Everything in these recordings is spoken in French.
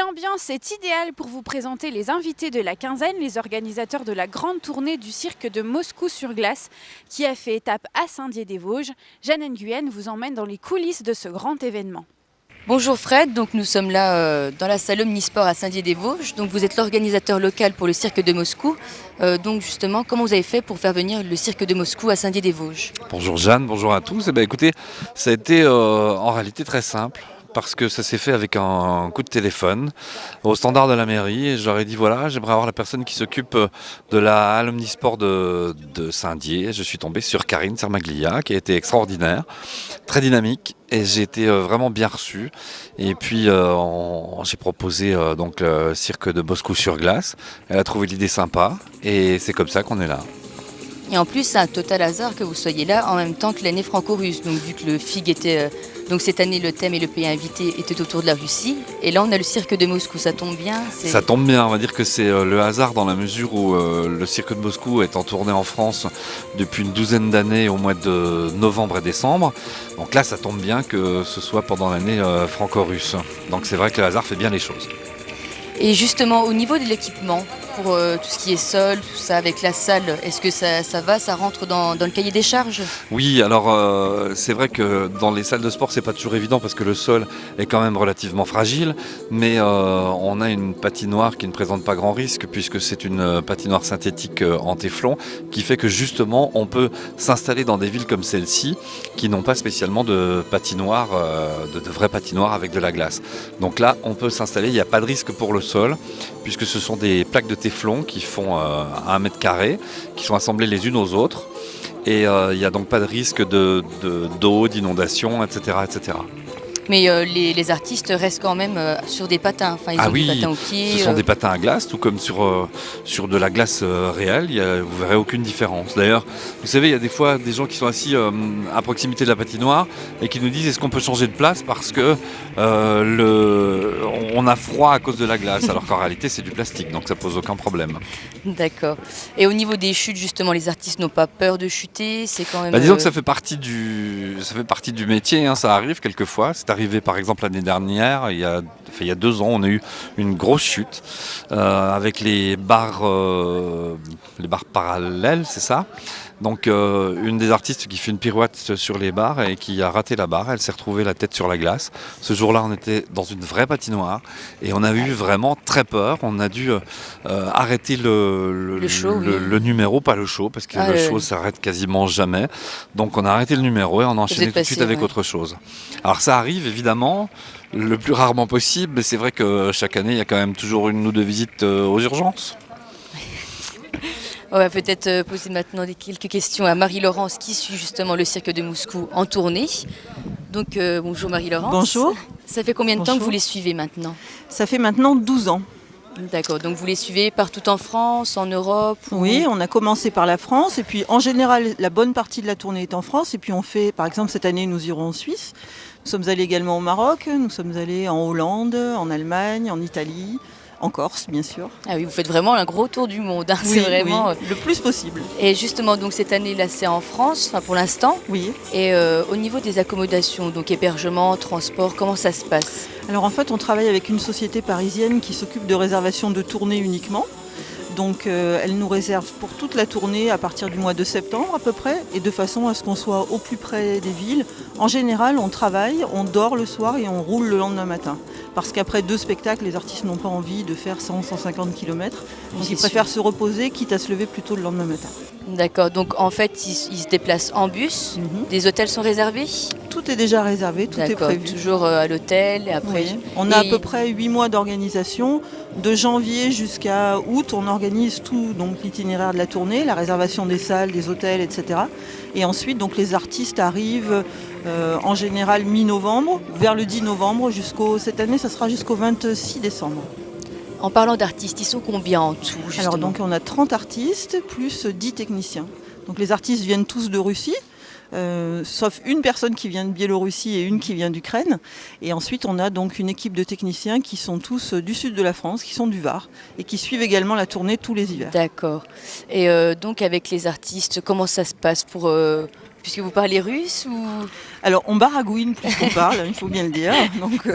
L'ambiance est idéale pour vous présenter les invités de la quinzaine, les organisateurs de la grande tournée du cirque de Moscou sur glace qui a fait étape à Saint-Dié-des-Vosges. Jeanne Nguyen vous emmène dans les coulisses de ce grand événement. Bonjour Fred, donc nous sommes là dans la salle Omnisport à Saint-Dié-des-Vosges. Donc vous êtes l'organisateur local pour le cirque de Moscou. Donc justement, comment vous avez fait pour faire venir le cirque de Moscou à Saint-Dié-des-Vosges? Bonjour Jeanne, bonjour à tous. Écoutez, ça a été en réalité très simple. Parce que ça s'est fait avec un coup de téléphone au standard de la mairie et je leur ai dit voilà, j'aimerais avoir la personne qui s'occupe de la halle Omnisport de Saint-Dié. Je suis tombé sur Karine Sermaglia qui a été extraordinaire, très dynamique et j'ai été vraiment bien reçu. Et puis j'ai proposé donc le cirque de Moscou sur glace. Elle a trouvé l'idée sympa et c'est comme ça qu'on est là. Et en plus, c'est un total hasard que vous soyez là en même temps que l'année franco-russe. Donc vu que le FIG était... Donc cette année, le thème et le pays invité étaient autour de la Russie. Et là, on a le cirque de Moscou. Ça tombe bien? Ça tombe bien, on va dire que c'est le hasard dans la mesure où le cirque de Moscou est en tournée en France depuis une douzaine d'années au mois de novembre et décembre. Donc là, ça tombe bien que ce soit pendant l'année franco-russe. Donc c'est vrai que le hasard fait bien les choses. Et justement, au niveau de l'équipement, pour tout ce qui est sol, tout ça, avec la salle, est-ce que ça rentre dans le cahier des charges? Oui, alors c'est vrai que dans les salles de sport, c'est pas toujours évident parce que le sol est quand même relativement fragile, mais on a une patinoire qui ne présente pas grand risque puisque c'est une patinoire synthétique en téflon qui fait que justement on peut s'installer dans des villes comme celle-ci qui n'ont pas spécialement de patinoire, de vraie patinoire avec de la glace. Donc là, on peut s'installer, il n'y a pas de risque pour le sol puisque ce sont des plaques de téflon qui font 1 mètre carré, qui sont assemblées les unes aux autres. Et il n'y a donc pas de risque d'eau, d'inondation, etc., etc. Mais les artistes restent quand même sur des patins. Enfin, ils ont des patins aux pieds. Ce sont des patins à glace, tout comme sur de la glace réelle. Vous verrez aucune différence. D'ailleurs, vous savez, il y a des fois des gens qui sont assis à proximité de la patinoire et qui nous disent est-ce qu'on peut changer de place parce que on a froid à cause de la glace, alors qu'en réalité c'est du plastique, donc ça pose aucun problème. D'accord. Et au niveau des chutes, justement, les artistes n'ont pas peur de chuter? C'est quand même. Disons que ça fait partie du métier, hein, ça arrive quelquefois. C'est arrivé par exemple l'année dernière, il y a 2 ans, on a eu une grosse chute avec les barres parallèles, c'est ça. Donc une des artistes qui fait une pirouette sur les barres et qui a raté la barre, elle s'est retrouvée la tête sur la glace. Ce jour-là, on était dans une vraie patinoire et on a eu vraiment très peur. On a dû arrêter le numéro, pas le show, parce que le show s'arrête quasiment jamais. Donc on a arrêté le numéro et on a enchaîné tout de suite avec autre chose. Alors ça arrive évidemment, le plus rarement possible, mais c'est vrai que chaque année, il y a quand même toujours 1 ou 2 visites aux urgences. On va peut-être poser maintenant quelques questions à Marie-Laurence qui suit justement le cirque de Moscou en tournée. Donc bonjour Marie-Laurence. Bonjour. Ça fait combien de temps que vous les suivez maintenant? Ça fait maintenant 12 ans. D'accord, donc vous les suivez partout en France, en Europe Oui, on a commencé par la France et puis en général la bonne partie de la tournée est en France et puis on fait, par exemple cette année nous irons en Suisse. Nous sommes allés également au Maroc, nous sommes allés en Hollande, en Allemagne, en Italie. En Corse, bien sûr. Ah oui, vous faites vraiment un gros tour du monde. Hein. Oui, c'est vraiment le plus possible. Et justement, donc cette année-là, c'est en France, enfin pour l'instant. Oui. Et au niveau des accommodations, donc hébergement, transport, comment ça se passe? Alors en fait, on travaille avec une société parisienne qui s'occupe de réservation de tournée uniquement. Donc elle nous réserve pour toute la tournée à partir du mois de septembre à peu près et de façon à ce qu'on soit au plus près des villes. En général, on travaille, on dort le soir et on roule le lendemain matin. Parce qu'après 2 spectacles, les artistes n'ont pas envie de faire 100-150 km. Donc ils préfèrent se reposer quitte à se lever plus tôt le lendemain matin. D'accord, donc en fait ils se déplacent en bus, des hôtels sont réservés? Tout est déjà réservé, tout est prévu. Toujours à l'hôtel et après. Oui. On a à peu près 8 mois d'organisation. De janvier jusqu'à août, on organise tout, donc l'itinéraire de la tournée, la réservation des salles, des hôtels, etc. Et ensuite, donc les artistes arrivent en général mi-novembre, vers le 10 novembre, cette année, ça sera jusqu'au 26 décembre. En parlant d'artistes, ils sont combien en tout justement? Alors donc on a 30 artistes plus 10 techniciens. Donc les artistes viennent tous de Russie. Sauf une personne qui vient de Biélorussie et une qui vient d'Ukraine. Et ensuite, on a donc une équipe de techniciens qui sont tous du sud de la France, qui sont du Var, et qui suivent également la tournée tous les hivers. D'accord. Et donc avec les artistes, comment ça se passe pour puisque vous parlez russe ou... Alors, on baragouine plus qu'on parle, il faut bien le dire. Donc,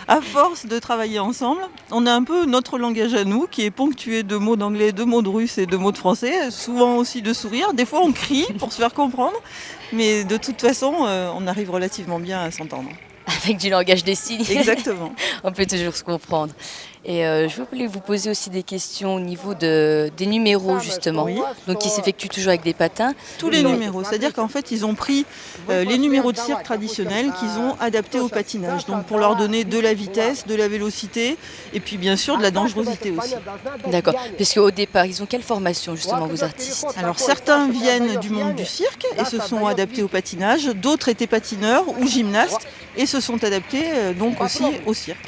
à force de travailler ensemble, on a un peu notre langage à nous, qui est ponctué de mots d'anglais, de mots de russe et de mots de français, souvent aussi de sourires. Des fois, on crie pour se faire comprendre, mais de toute façon, on arrive relativement bien à s'entendre. Avec du langage des signes. Exactement. On peut toujours se comprendre. Et je voulais vous poser aussi des questions au niveau des numéros, justement. Oui. Donc, qui s'effectuent toujours avec des patins. Tous les numéros, c'est-à-dire qu'en fait, ils ont pris les numéros de cirque traditionnels qu'ils ont adaptés au patinage. Donc, pour leur donner de la vitesse, de la vélocité, et puis bien sûr de la dangerosité aussi. D'accord. Parce qu'au départ, ils ont quelle formation, justement, vos artistes? Alors, certains viennent du monde du cirque et se sont adaptés au patinage. D'autres étaient patineurs ou gymnastes et se sont adaptés donc aussi au cirque.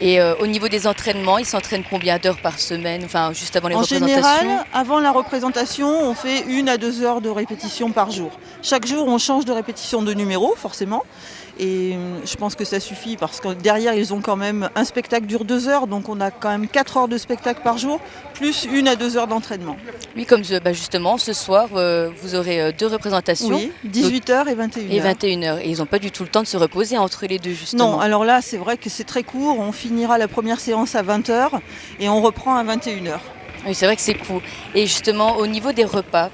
Et au niveau des entraînements, ils s'entraînent combien d'heures par semaine, enfin juste avant les représentations? En général, avant la représentation, on fait 1 à 2 heures de répétition par jour. Chaque jour, on change de répétition de numéro, forcément. Et je pense que ça suffit parce que derrière, ils ont quand même un spectacle dure 2 heures. Donc on a quand même 4 heures de spectacle par jour, plus 1 à 2 heures d'entraînement. Oui, comme justement, ce soir, vous aurez 2 représentations. Oui, 18h et 21h. Et 21h. Et ils n'ont pas du tout le temps de se reposer entre les deux, justement. Non, alors là, c'est vrai que c'est très court. On finira la première séance à 20h et on reprend à 21h. Oui, c'est vrai que c'est court. Et justement, au niveau des repas,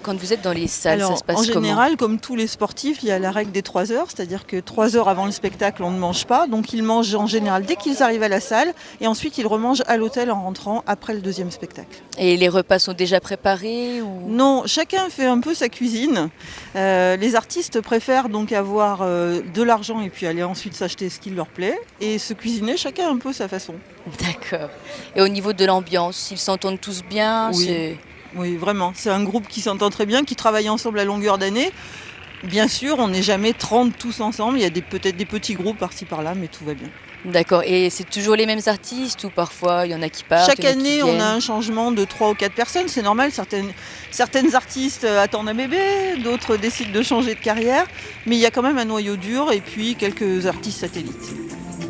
quand vous êtes dans les salles, Alors, ça se passe en comment? général, comme tous les sportifs, il y a la règle des 3 heures, c'est-à-dire que 3 heures avant le spectacle, on ne mange pas. Donc ils mangent en général dès qu'ils arrivent à la salle et ensuite ils remangent à l'hôtel en rentrant après le deuxième spectacle. Et les repas sont déjà préparés ou... Non, chacun fait un peu sa cuisine. Les artistes préfèrent donc avoir de l'argent et puis aller ensuite s'acheter ce qui leur plaît et se cuisiner chacun un peu sa façon. D'accord. Et au niveau de l'ambiance, ils s'entendent tous bien? Oui. Oui, vraiment. C'est un groupe qui s'entend très bien, qui travaille ensemble à longueur d'année. Bien sûr, on n'est jamais 30 tous ensemble. Il y a peut-être des petits groupes par-ci par-là, mais tout va bien. D'accord. Et c'est toujours les mêmes artistes ou parfois il y en a qui partent? Chaque année, on a un changement de 3 ou 4 personnes. C'est normal. Certaines artistes attendent un bébé, d'autres décident de changer de carrière. Mais il y a quand même un noyau dur et puis quelques artistes satellites.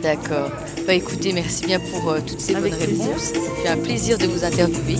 D'accord. Écoutez, merci bien pour toutes ces Avec bonnes plaisir. réponses. Ça fait un plaisir de vous interviewer.